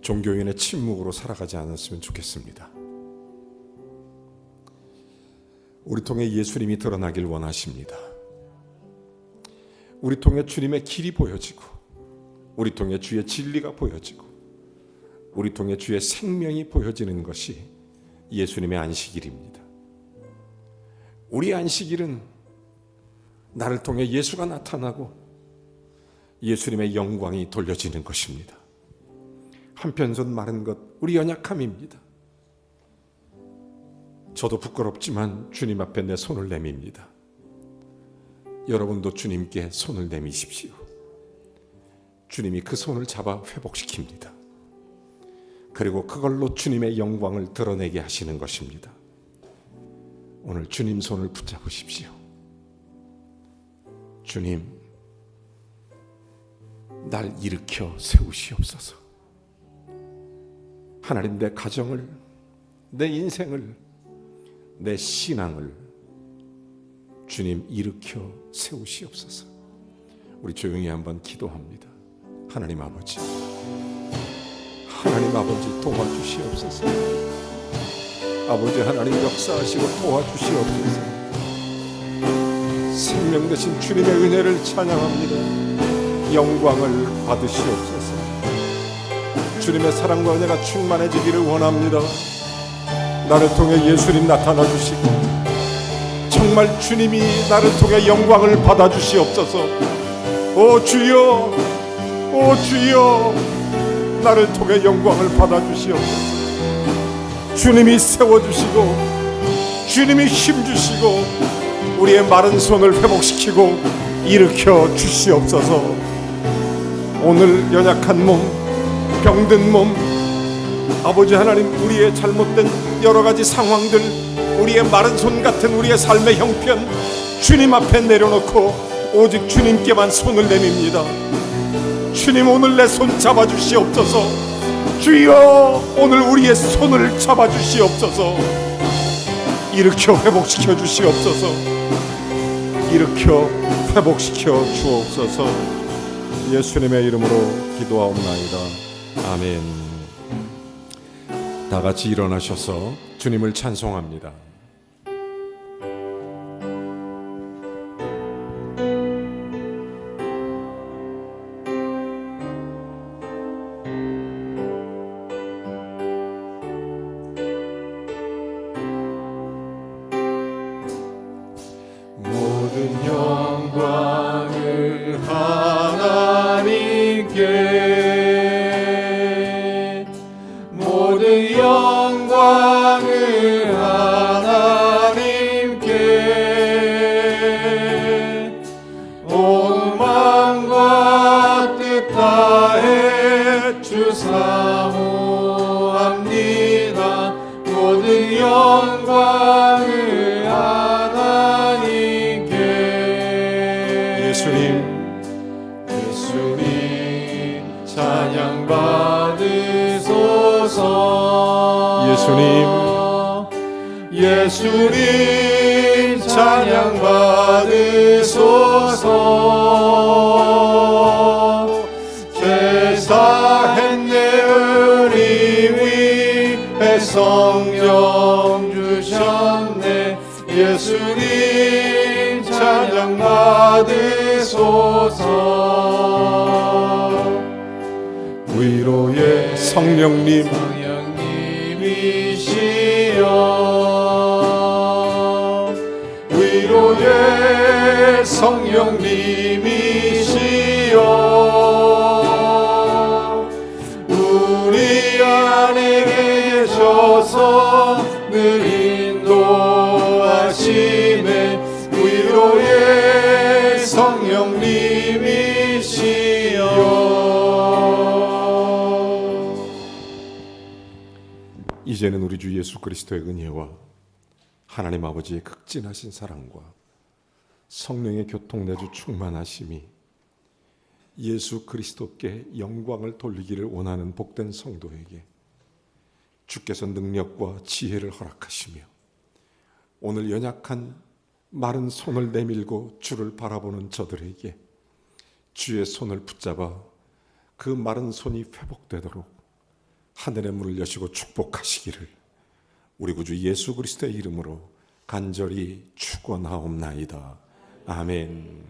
종교인의 침묵으로 살아가지 않았으면 좋겠습니다. 우리 통해 예수님이 드러나길 원하십니다. 우리 통해 주님의 길이 보여지고, 우리 통해 주의 진리가 보여지고, 우리 통해 주의 생명이 보여지는 것이 예수님의 안식일입니다. 우리 안식일은 나를 통해 예수가 나타나고 예수님의 영광이 돌려지는 것입니다. 한편손 마른 것, 우리 연약함입니다. 저도 부끄럽지만 주님 앞에 내 손을 내밉니다. 여러분도 주님께 손을 내미십시오. 주님이 그 손을 잡아 회복시킵니다. 그리고 그걸로 주님의 영광을 드러내게 하시는 것입니다. 오늘 주님 손을 붙잡으십시오. 주님, 날 일으켜 세우시옵소서. 하나님, 내 가정을, 내 인생을, 내 신앙을 주님 일으켜 세우시옵소서. 우리 조용히 한번 기도합니다. 하나님 아버지, 하나님 아버지 도와주시옵소서. 아버지 하나님 역사하시고 도와주시옵소서. 생명 되신 주님의 은혜를 찬양합니다. 영광을 받으시옵소서. 주님의 사랑과 은혜가 충만해지기를 원합니다. 나를 통해 예수님 나타나 주시고 정말 주님이 나를 통해 영광을 받아 주시옵소서. 오 주여, 오 주여, 나를 통해 영광을 받아 주시옵소서. 주님이 세워주시고 주님이 힘주시고 우리의 마른 손을 회복시키고 일으켜 주시옵소서. 오늘 연약한 몸, 병든 몸, 아버지 하나님, 우리의 잘못된 여러 가지 상황들, 우리의 마른 손 같은 우리의 삶의 형편 주님 앞에 내려놓고 오직 주님께만 손을 내밉니다. 주님, 오늘 내 손 잡아주시옵소서. 주여, 오늘 우리의 손을 잡아주시옵소서. 일으켜 회복시켜 주시옵소서. 일으켜 회복시켜 주옵소서. 예수님의 이름으로 기도하옵나이다. 아멘. 다 같이 일어나셔서 주님을 찬송합니다. 모든 영광을 하나님께, 모든 영광을 하나님께, 온 마음과 뜻 다해 주 사모합니다. 모든 영광을 하나님께. 예수님 찬양 받으소서. 예수님 찬양 받으소서. 제사 했네 우리 위에 성령 주셨네. 예수님 찬양 받으소서. 위로의 성령님이시여, 위로의 성령님이시여, 우리 안에 계셔서 늘 인도하시네. 위로의 성령님이시여. 이제는 우리 주 예수 그리스도의 은혜와 하나님 아버지의 극진하신 사랑과 성령의 교통내주 충만하심이 예수 그리스도께 영광을 돌리기를 원하는 복된 성도에게 주께서 능력과 지혜를 허락하시며 오늘 연약한 마른 손을 내밀고 주를 바라보는 저들에게 주의 손을 붙잡아 그 마른 손이 회복되도록 하늘의 문을 여시고 축복하시기를 우리 구주 예수 그리스도의 이름으로 간절히 축원하옵나이다. 아멘.